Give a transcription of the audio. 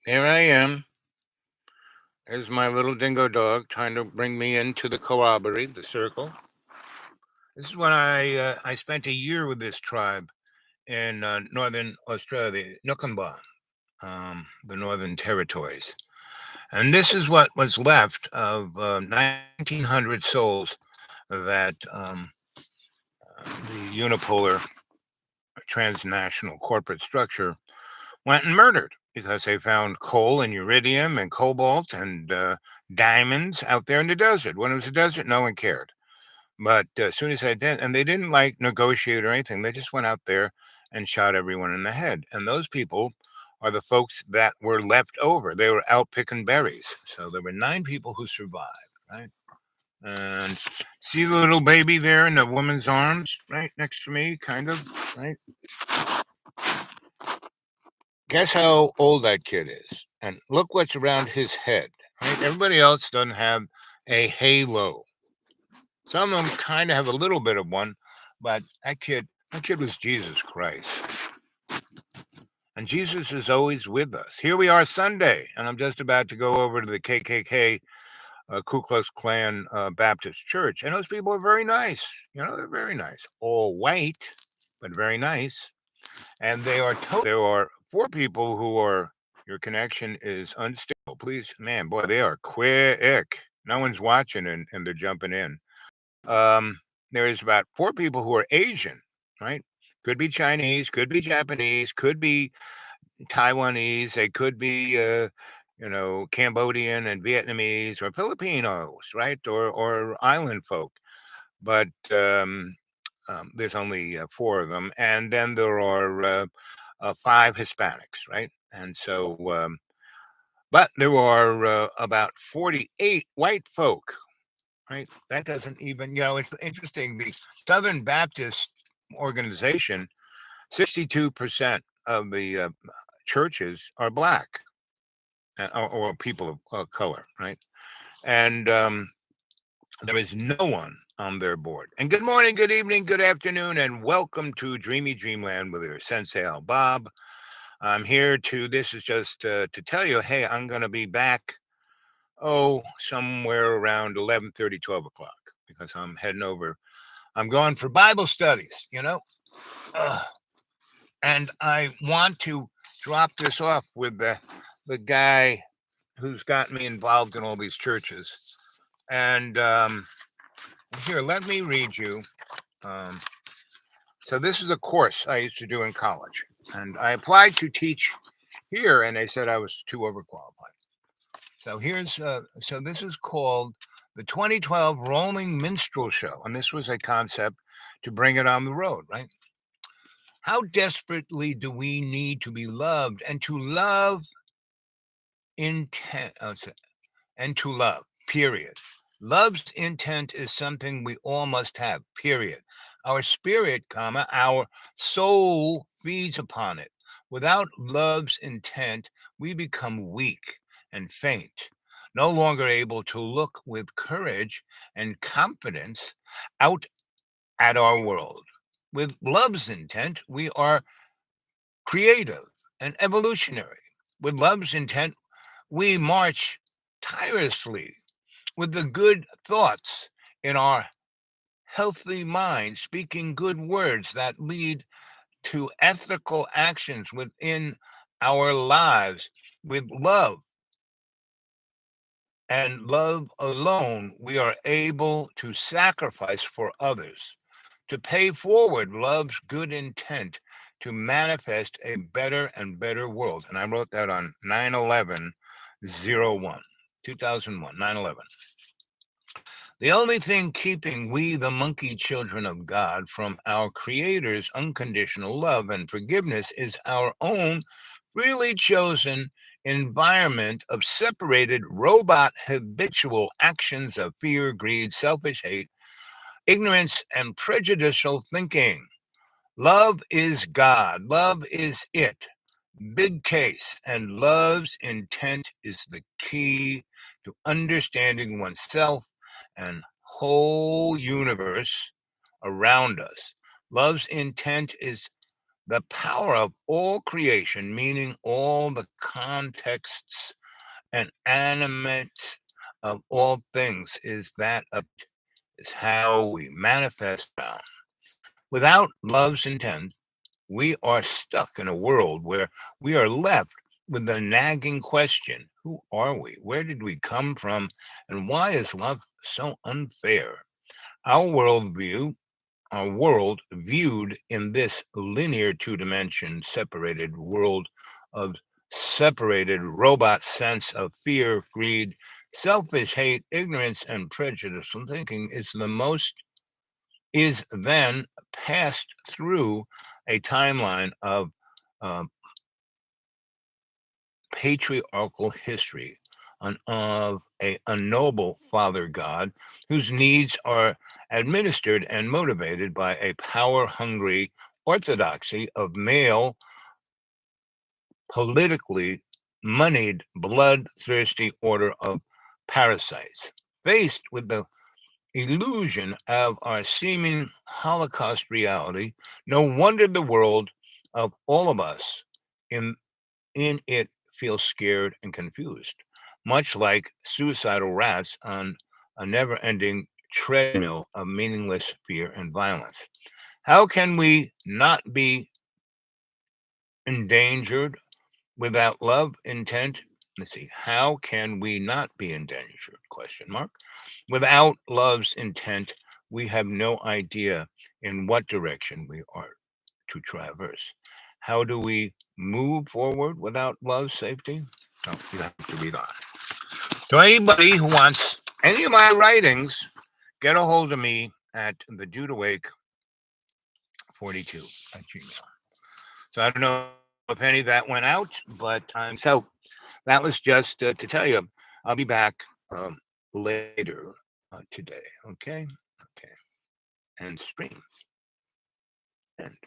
Here I am. There's my little dingo dog trying to bring me into the corroboree, the circle. This is when I spent a year with this tribe in northern Australia, Nukunba, the Northern Territories. And this is what was left of 1,900 souls that the unipolar transnational corporate structure went and murdered because they found coal and uridium and cobalt and diamonds out there in the desert. When it was a desert, no one cared. But as soon as they did, and they didn't like negotiate or anything, they just went out there and shot everyone in the head. And those people are the folks that were left over. They were out picking berries. So there were 9 people who survived, right? And see the little baby there in the woman's arms, right next to me, kind of, right? Guess how old that kid is, and look what's around his head. Right? Everybody else doesn't have a halo. Some of them kind of have a little bit of one, but that kid was Jesus Christ, and Jesus is always with us. Here we are Sunday, and I'm just about to go over to the KKK, Ku Klux Klan Baptist Church, and those people are very nice. They're very nice, all white, but very nice. And there are 4 people who are, your connection is unstable. Please, man, boy, they are quick. No one's watching and they're jumping in. There's about 4 people who are Asian, right? Could be Chinese, could be Japanese, could be Taiwanese, they could be, Cambodian and Vietnamese or Filipinos, right? Or island folk. But there's only 4 of them. And then there are 5 Hispanics, right? And so, but there are about 48 white folk, right? That doesn't even, it's interesting. The Southern Baptist organization, 62% of the churches are black or people of color, right? And there is no one on their board. And good morning, good evening, good afternoon, and welcome to Dreamy Dreamland with your Sensei Al Bob. I'm here this is just to tell you, hey, I'm going to be back, somewhere around 11:30, 12 o'clock, because I'm heading over. I'm going for Bible studies, and I want to drop this off with the guy who's got me involved in all these churches. And here, let me read you. So this is a course I used to do in college, and I applied to teach here, and they said I was too overqualified. So so this is called the 2012 Rolling Minstrel Show, and this was a concept to bring it on the road, right? How desperately do we need to be loved and to love intent and to love, period. Love's intent is something we all must have, period. Our spirit, our soul feeds upon it. Without love's intent, we become weak and faint, no longer able to look with courage and confidence out at our world. With love's intent, we are creative and evolutionary. With love's intent, we march tirelessly with the good thoughts in our healthy mind, speaking good words that lead to ethical actions within our lives. With love and love alone, we are able to sacrifice for others, to pay forward love's good intent to manifest a better and better world. And I wrote that on 9/11/01, 2001, 9/11. The only thing keeping we, the monkey children of God, from our Creator's unconditional love and forgiveness is our own freely chosen environment of separated robot habitual actions of fear, greed, selfish hate, ignorance, and prejudicial thinking. Love is God. Love is it. Big case. And love's intent is the key to understanding oneself and whole universe around us. Love's intent is The power of all creation, meaning all the contexts and animates of all things, is that of is how we manifest now. Without love's intent, we are stuck in a world where we are left with the nagging question: who are we? Where did we come from? And why is love so unfair? Our worldview, our world viewed in this linear two dimension separated world of separated robot sense of fear, greed, selfish hate, ignorance, and prejudice and thinking is then passed through a timeline of um, patriarchal history of a noble father god whose needs are administered and motivated by a power hungry orthodoxy of male, politically moneyed, bloodthirsty order of parasites. Faced with the illusion of our seeming Holocaust reality, no wonder the world of all of us in it feels scared and confused, much like suicidal rats on a never ending treadmill of meaningless fear and violence. How can we not be endangered without love, intent? Let's see. How can we not be endangered? Question mark. Without love's intent, we have no idea in what direction we are to traverse. How do we move forward without love's safety? Oh, you have to read on. So, anybody who wants any of my writings, get a hold of me at the Dude Awake 42 at Gmail. So, I don't know if any of that went out, but so that was just to tell you I'll be back later today. Okay. Okay. And stream. End.